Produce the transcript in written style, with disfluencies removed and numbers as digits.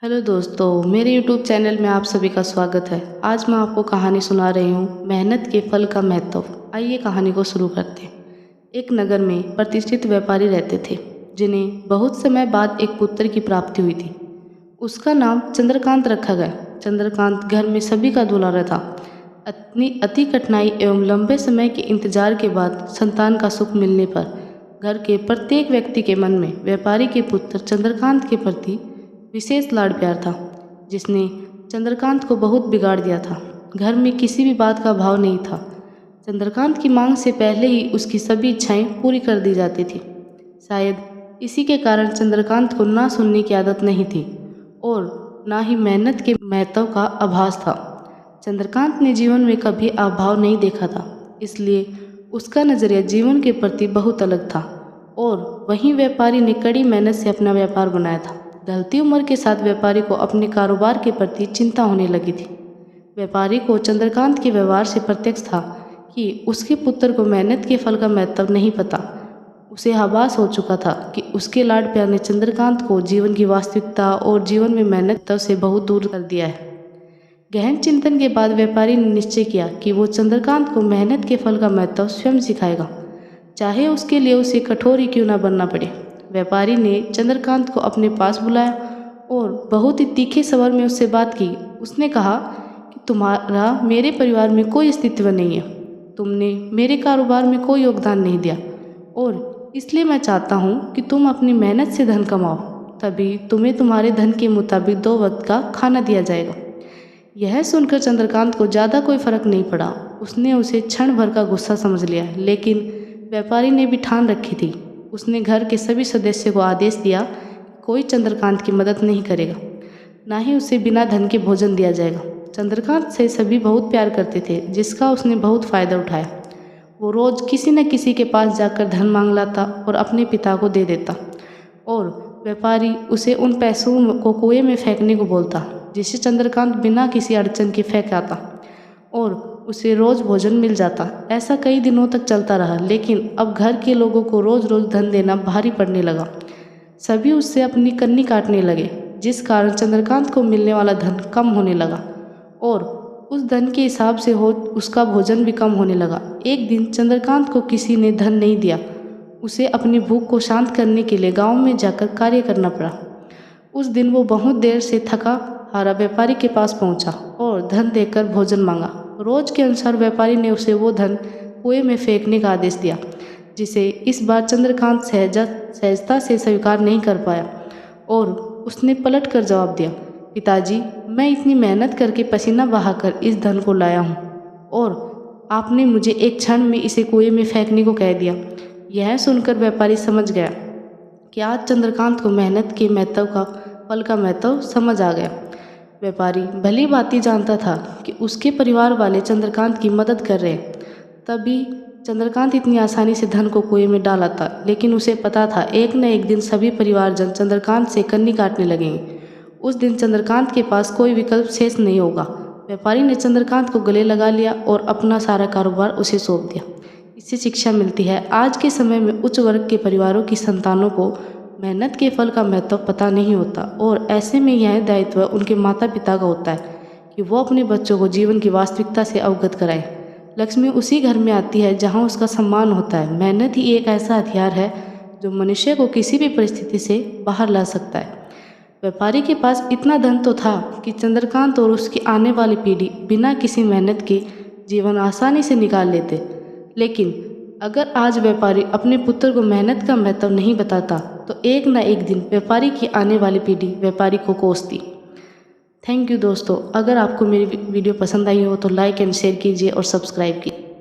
Hello दोस्तों, मेरे YouTube channel में आप सभी का स्वागत है। आज मैं आपको कहानी सुना रही हूँ, मेहनत के फल का महत्व। आइए कहानी को शुरू करते हैं। एक नगर में प्रतिष्ठित व्यापारी रहते थे, जिन्हें बहुत समय बाद एक पुत्र की प्राप्ति हुई थी। उसका नाम चंद्रकांत रखा गया। चंद्रकांत घर में सभी का दुलारा था। अपनी अति कठिनाई एवं लंबे समय के इंतजार के बाद संतान का सुख मिलने पर घर के प्रत्येक व्यक्ति के मन में व्यापारी के पुत्र चंद्रकांत के प्रति विशेष लाड प्यार था, जिसने चंद्रकांत को बहुत बिगाड़ दिया था। घर में किसी भी बात का भाव नहीं था। चंद्रकांत की मांग से पहले ही उसकी सभी इच्छाएं पूरी कर दी जाती थी। शायद इसी के कारण चंद्रकांत को ना सुनने की आदत नहीं थी और ना ही मेहनत के महत्व का आभास था। चंद्रकांत ने जीवन में कभी अभाव नहीं देखा था, इसलिए उसका नज़रिया जीवन के प्रति बहुत अलग था। और वहीं व्यापारी ने कड़ी मेहनत से अपना व्यापार बनाया था। ढलती उम्र के साथ व्यापारी को अपने कारोबार के प्रति चिंता होने लगी थी। व्यापारी को चंद्रकांत के व्यवहार से प्रत्यक्ष था कि उसके पुत्र को मेहनत के फल का महत्व नहीं पता। उसे आभास हो चुका था कि उसके लाड प्यार ने चंद्रकांत को जीवन की वास्तविकता और जीवन में मेहनत से बहुत दूर कर दिया है। गहन चिंतन के बाद व्यापारी ने निश्चय किया कि वो चंद्रकांत को मेहनत के फल का महत्व स्वयं सिखाएगा, चाहे उसके लिए उसे कठोर ही क्यों न बनना पड़े। व्यापारी ने चंद्रकांत को अपने पास बुलाया और बहुत ही तीखे स्वर में उससे बात की। उसने कहा कि तुम्हारा मेरे परिवार में कोई अस्तित्व नहीं है, तुमने मेरे कारोबार में कोई योगदान नहीं दिया और इसलिए मैं चाहता हूँ कि तुम अपनी मेहनत से धन कमाओ, तभी तुम्हें तुम्हारे धन के मुताबिक 2 वक्त का खाना दिया जाएगा। यह सुनकर चंद्रकांत को ज़्यादा कोई फर्क नहीं पड़ा। उसने उसे क्षण भर का गुस्सा समझ लिया, लेकिन व्यापारी ने भी ठान रखी थी। उसने घर के सभी सदस्यों को आदेश दिया, कोई चंद्रकांत की मदद नहीं करेगा, ना ही उसे बिना धन के भोजन दिया जाएगा। चंद्रकांत से सभी बहुत प्यार करते थे, जिसका उसने बहुत फ़ायदा उठाया। वो रोज़ किसी न किसी के पास जाकर धन मांग लाता और अपने पिता को दे देता, और व्यापारी उसे उन पैसों को कुएं में फेंकने को बोलता, जिसे चंद्रकांत बिना किसी अड़चन के फेंक आता और उसे रोज़ भोजन मिल जाता। ऐसा कई दिनों तक चलता रहा, लेकिन अब घर के लोगों को रोज़ रोज़ धन देना भारी पड़ने लगा। सभी उससे अपनी कन्नी काटने लगे, जिस कारण चंद्रकांत को मिलने वाला धन कम होने लगा और उस धन के हिसाब से उसका भोजन भी कम होने लगा। एक दिन चंद्रकांत को किसी ने धन नहीं दिया। उसे अपनी भूख को शांत करने के लिए गाँव में जाकर कार्य करना पड़ा। उस दिन वो बहुत देर से थका हारा व्यापारी के पास पहुंचा और धन देकर भोजन मांगा। रोज के अनुसार व्यापारी ने उसे वो धन कुएं में फेंकने का आदेश दिया, जिसे इस बार चंद्रकांत सहजता से स्वीकार नहीं कर पाया और उसने पलट कर जवाब दिया, पिताजी, मैं इतनी मेहनत करके पसीना बहाकर इस धन को लाया हूँ और आपने मुझे एक क्षण में इसे कुएं में फेंकने को कह दिया। यह सुनकर व्यापारी समझ गया कि आज चंद्रकांत को मेहनत के महत्व का फल का महत्व समझ आ गया। व्यापारी भली भांति जानता था कि उसके परिवार वाले चंद्रकांत की मदद कर रहे हैं, तभी चंद्रकांत इतनी आसानी से धन को कुएं में डाला था। लेकिन उसे पता था एक न एक दिन सभी परिवारजन चंद्रकांत से कन्नी काटने लगेंगे। उस दिन चंद्रकांत के पास कोई विकल्प शेष नहीं होगा। व्यापारी ने चंद्रकांत को गले लगा लिया और अपना सारा कारोबार उसे सौंप दिया। इससे शिक्षा मिलती है, आज के समय में उच्च वर्ग के परिवारों की संतानों को मेहनत के फल का महत्व पता नहीं होता और ऐसे में यह दायित्व उनके माता पिता का होता है कि वो अपने बच्चों को जीवन की वास्तविकता से अवगत कराएं। लक्ष्मी उसी घर में आती है जहां उसका सम्मान होता है। मेहनत ही एक ऐसा हथियार है जो मनुष्य को किसी भी परिस्थिति से बाहर ला सकता है। व्यापारी के पास इतना धन तो था कि चंद्रकांत और उसकी आने वाली पीढ़ी बिना किसी मेहनत के जीवन आसानी से निकाल लेते, लेकिन अगर आज व्यापारी अपने पुत्र को मेहनत का महत्व नहीं बताता तो एक न एक दिन व्यापारी की आने वाली पीढ़ी व्यापारी को कोसती। थैंक यू दोस्तों। अगर आपको मेरी वीडियो पसंद आई हो तो लाइक एंड शेयर कीजिए और सब्सक्राइब कीजिए।